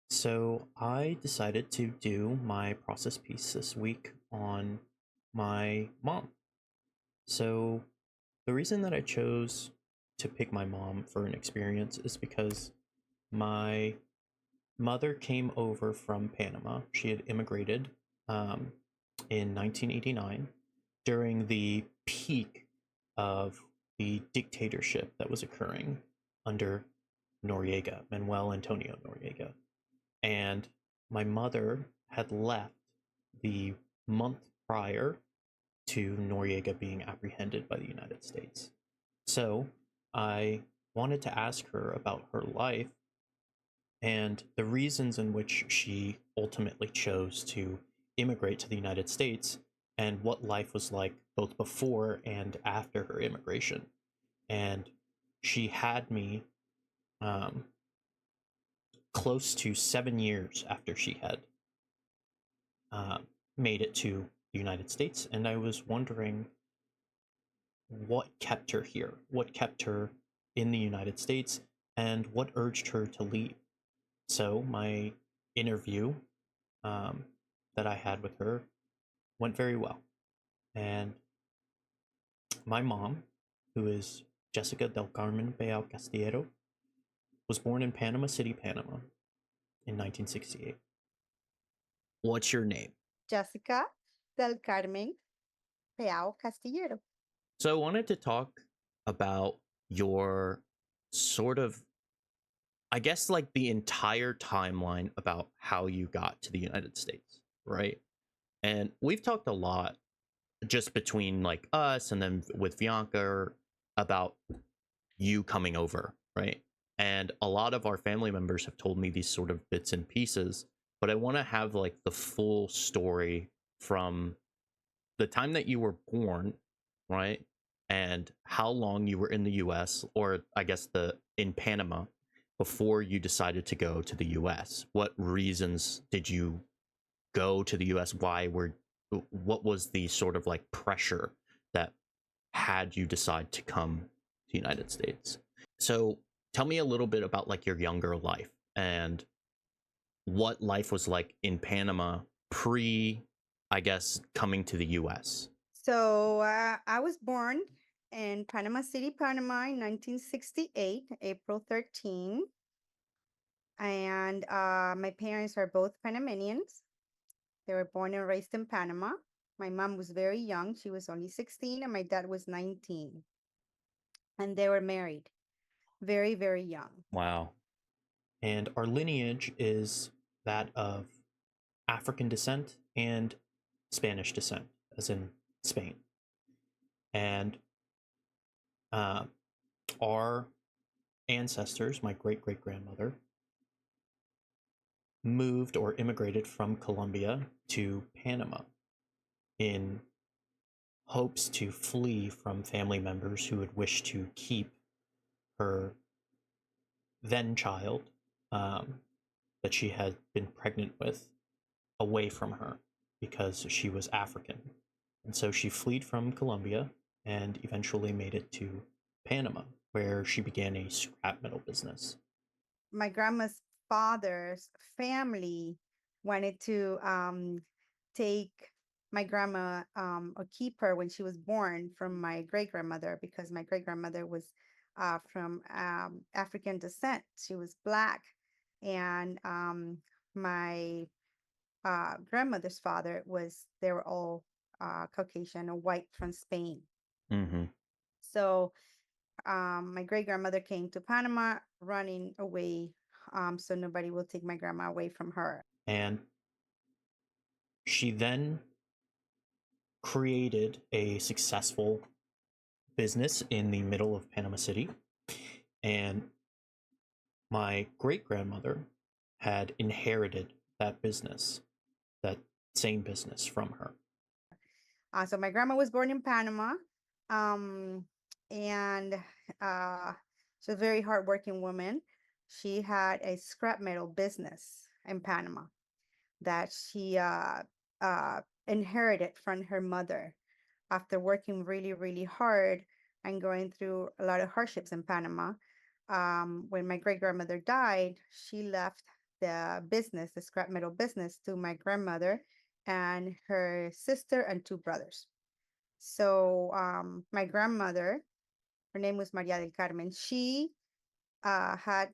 So I decided to do my process piece this week on my mom. So the reason that I chose to pick my mom for an experience is because my mother came over from Panama. She had immigrated um, in 1989 during the peak of the dictatorship that was occurring under Noriega, Manuel Antonio Noriega. And my mother had left the month prior to Noriega being apprehended by the United States. So I wanted to ask her about her life and the reasons in which she ultimately chose to immigrate to the United States and what life was like both before and after her immigration. And she had me um, close to 7 years after she had uh, made it to the United States, and I was wondering what kept her here, what kept her in the United States, and what urged her to leave. So my interview um, that I had with her went very well, and my mom, who is Jessica del Carmen Peal Castillero, was born in Panama City, Panama, in 1968. What's your name? Jessica del Carmen Peao Castillero. So I wanted to talk about your sort of, I guess, like the entire timeline about how you got to the United States, right? And we've talked a lot just between like us and then with Bianca about you coming over, right? And a lot of our family members have told me these sort of bits and pieces, but I want to have like the full story from the time that you were born, right? And how long you were in the US, or I guess the in Panama, before you decided to go to the US. What reasons did you go to the US? What was the sort of like pressure that had you decide to come to the United States? So tell me a little bit about like your younger life and what life was like in Panama pre, I guess, coming to the US. I was born in Panama City, Panama in 1968, April 13. And my parents are both Panamanians. They were born and raised in Panama. My mom was very young. She was only 16, and my dad was 19. And they were married very, very young. Wow. And our lineage is that of African descent and Spanish descent, as in Spain. And uh, our ancestors, my great great grandmother, moved or immigrated from Colombia to Panama in hopes to flee from family members who would wish to keep her then child um, that she had been pregnant with away from her because she was African. And so she fled from Colombia and eventually made it to Panama, where she began a scrap metal business. My grandma's father's family wanted to take my grandma or keep her when she was born from my great grandmother because my great grandmother was from African descent. She was black, and my grandmother's father was, they were all Caucasian or white from Spain. Mm-hmm. So my great grandmother came to Panama running away, so nobody will take my grandma away from her. And she then created a successful business in the middle of Panama City. And my great grandmother had inherited that business, that same business from her. So my grandma was born in Panama, um, and she's a very hardworking woman. She had a scrap metal business in Panama that she uh, inherited from her mother after working really, really hard and going through a lot of hardships in Panama. When my great grandmother died, she left the business, the scrap metal business, to my grandmother and her sister and two brothers. So my grandmother, her name was Maria del Carmen. She had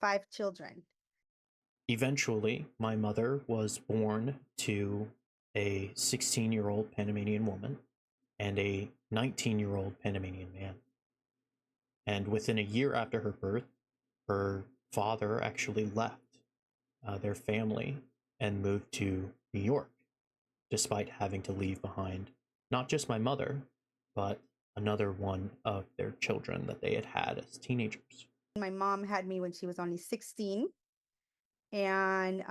5 children. Eventually, my mother was born to a 16-year-old Panamanian woman and a 19-year-old Panamanian man. And within a year after her birth, her father actually left their family and moved to New York, despite having to leave behind not just my mother, but another one of their children that they had had as teenagers. My mom had me when she was only 16. And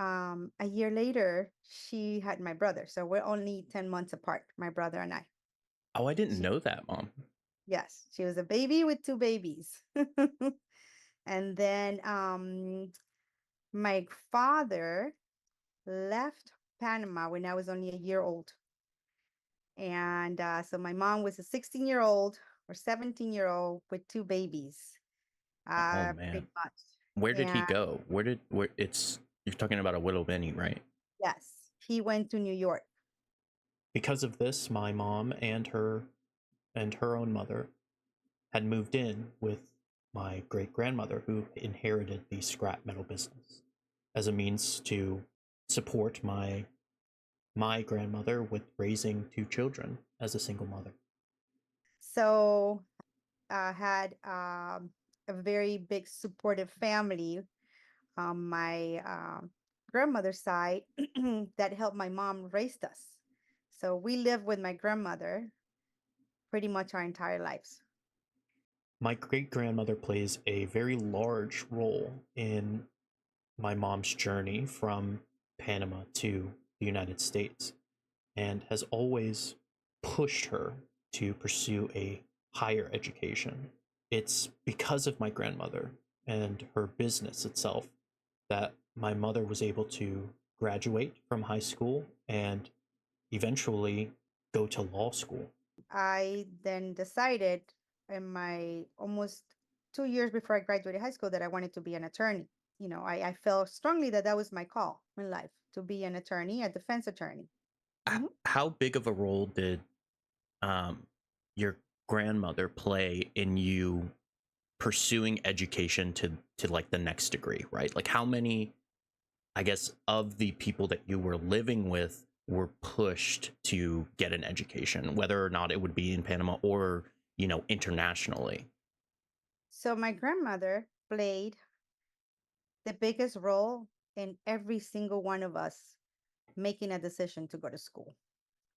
a year later, she had my brother. So we're only 10 months apart, my brother and I. Oh, I didn't She, know that, Mom. yes, she was a baby with 2 babies. And then my father left Panama when I was only a year old. And so my mom was a 16-year-old or 17-year-old with 2 babies, Oh pretty man, much. where did he And go? Where it's you're talking about a Willow Benny, right? yes, he went to New York. Because of this, my mom and her own mother had moved in with my great grandmother, who inherited the scrap metal business as a means to support my grandmother with raising 2 children as a single mother. So I had a very big supportive family on my grandmother's side that helped my mom raise us. So we lived with my grandmother pretty much our entire lives. My great grandmother plays a very large role in my mom's journey from Panama to the United States and has always pushed her to pursue a higher education. It's because of my grandmother and her business itself that my mother was able to graduate from high school and eventually go to law school. I then decided in my almost 2 years before I graduated high school that I wanted to be an attorney. I felt strongly that that was my call in life, to be an attorney, a defense attorney. Mhm. How big of a role did your grandmother play in you pursuing education to like the next degree, right? Like how many, I guess, of the people that you were living with were pushed to get an education, whether or not it would be in Panama or, internationally? So my grandmother played the biggest role in every single one of us making a decision to go to school.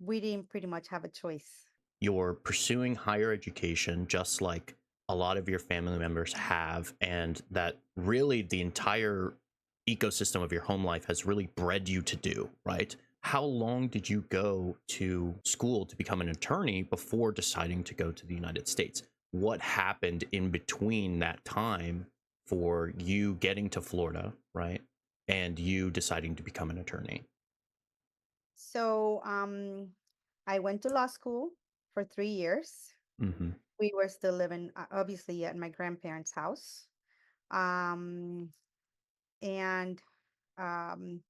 We didn't pretty much have a choice. You're pursuing higher education just like a lot of your family members have, and that really the entire ecosystem of your home life has really bred you to do, right? How long did you go to school to become an attorney before deciding to go to the United States? What happened in between that time for you getting to Florida, right? And you deciding to become an attorney? So I went to law school for 3 years. Mm-hmm. We were still living, obviously, at my grandparents' house. Um, and um,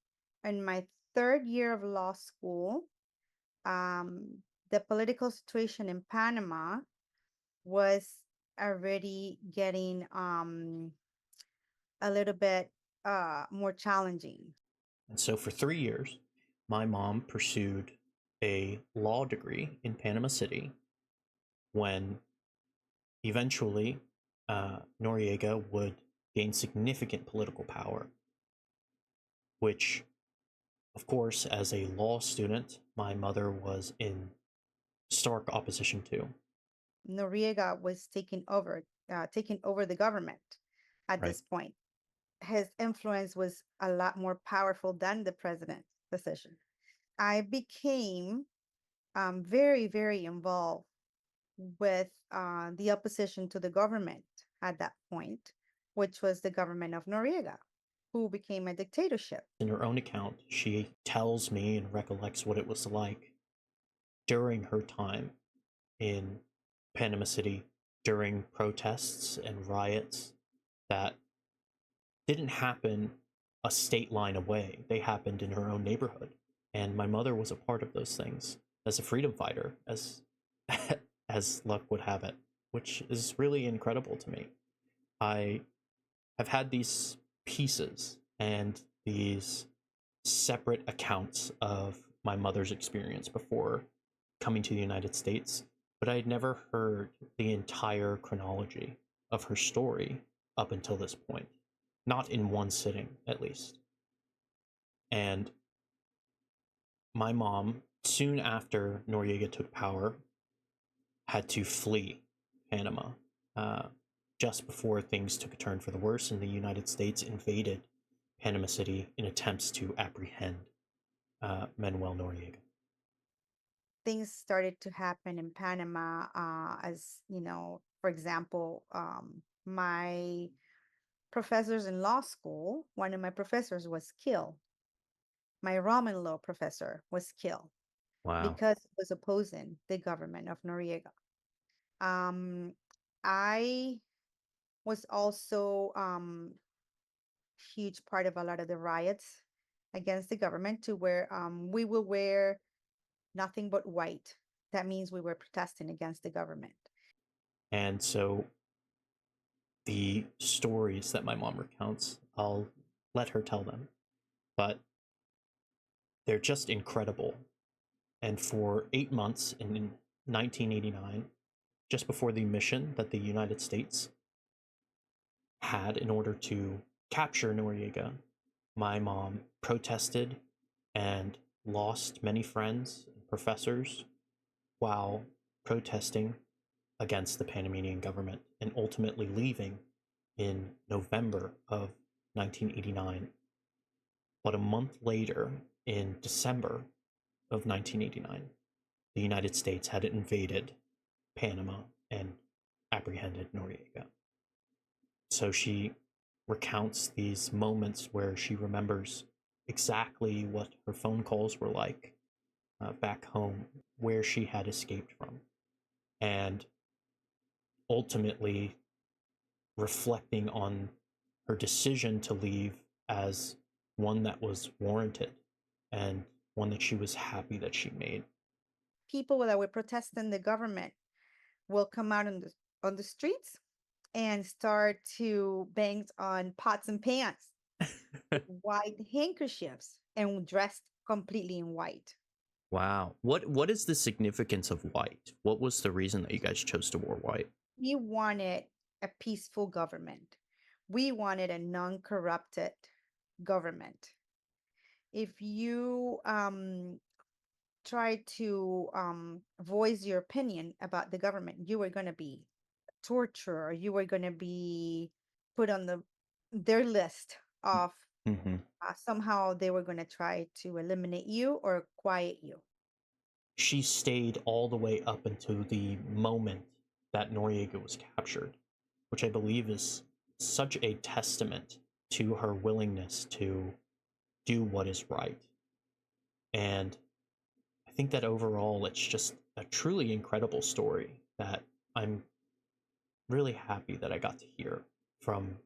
in my third year of law school, um, the political situation in Panama was already getting a little bit more challenging. And so for 3 years, my mom pursued a law degree in Panama City when eventually Noriega would gain significant political power, which, of course, as a law student, my mother was in stark opposition to. Noriega was taking over the government at Right. this point. His influence was a lot more powerful than the president's decision. I became very, very involved with the opposition to the government at that point, which was the government of Noriega, who became a dictatorship. In her own account, she tells me and recollects what it was like during her time in Panama City during protests and riots that didn't happen a state line away. They happened in her own neighborhood. And my mother was a part of those things as a freedom fighter, as as luck would have it, which is really incredible to me. I have had these pieces and these separate accounts of my mother's experience before coming to the United States, but I had never heard the entire chronology of her story up until this point, not in one sitting, at least. And my mom, soon after Noriega took power, had to flee Panama uh, just before things took a turn for the worse and the United States invaded Panama City in attempts to apprehend Manuel Noriega. Things started to happen in Panama, as you know, for example, my professors in law school, one of my professors was killed. My Roman law professor was killed Wow. because he was opposing the government of Noriega. I was also huge part of a lot of the riots against the government, to where we will wear nothing but white. That means we were protesting against the government. And so the stories that my mom recounts, I'll let her tell them, but they're just incredible. And for 8 months in 1989, just before the mission that the United States had in order to capture Noriega, my mom protested and lost many friends and professors while protesting against the Panamanian government and ultimately leaving in November of 1989. But a month later, in December of 1989, the United States had invaded Panama and apprehended Noriega. So she recounts these moments where she remembers exactly what her phone calls were like back home, where she had escaped from, and ultimately reflecting on her decision to leave as one that was warranted and one that she was happy that she made. People that were protesting the government will come out on the streets and start to bang on pots and pans with white handkerchiefs and dressed completely in white. Wow. What is the significance of white? What was the reason that you guys chose to wear white? We wanted a peaceful government. We wanted a non-corrupted government. If you try to voice your opinion about the government, you were going to be tortured, or you were going to be put on their list of Mm-hmm. somehow they were going to try to eliminate you or quiet you. She stayed all the way up until the moment that Noriega was captured, which I believe is such a testament to her willingness to do what is right. And I think that overall it's just a truly incredible story that I'm really happy that I got to hear from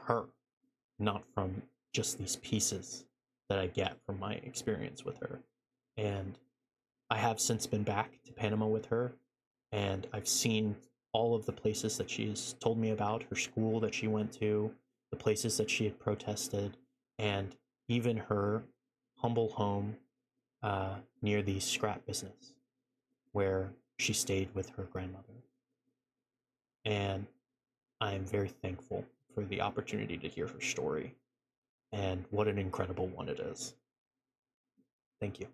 her, not from just these pieces that I get from my experience with her. And I have since been back to Panama with her, and I've seen all of the places that she's told me about, her school that she went to, the places that she had protested, and even her humble home near the scrap business where she stayed with her grandmother. And I'm very thankful for the opportunity to hear her story, and what an incredible one it is. Thank you.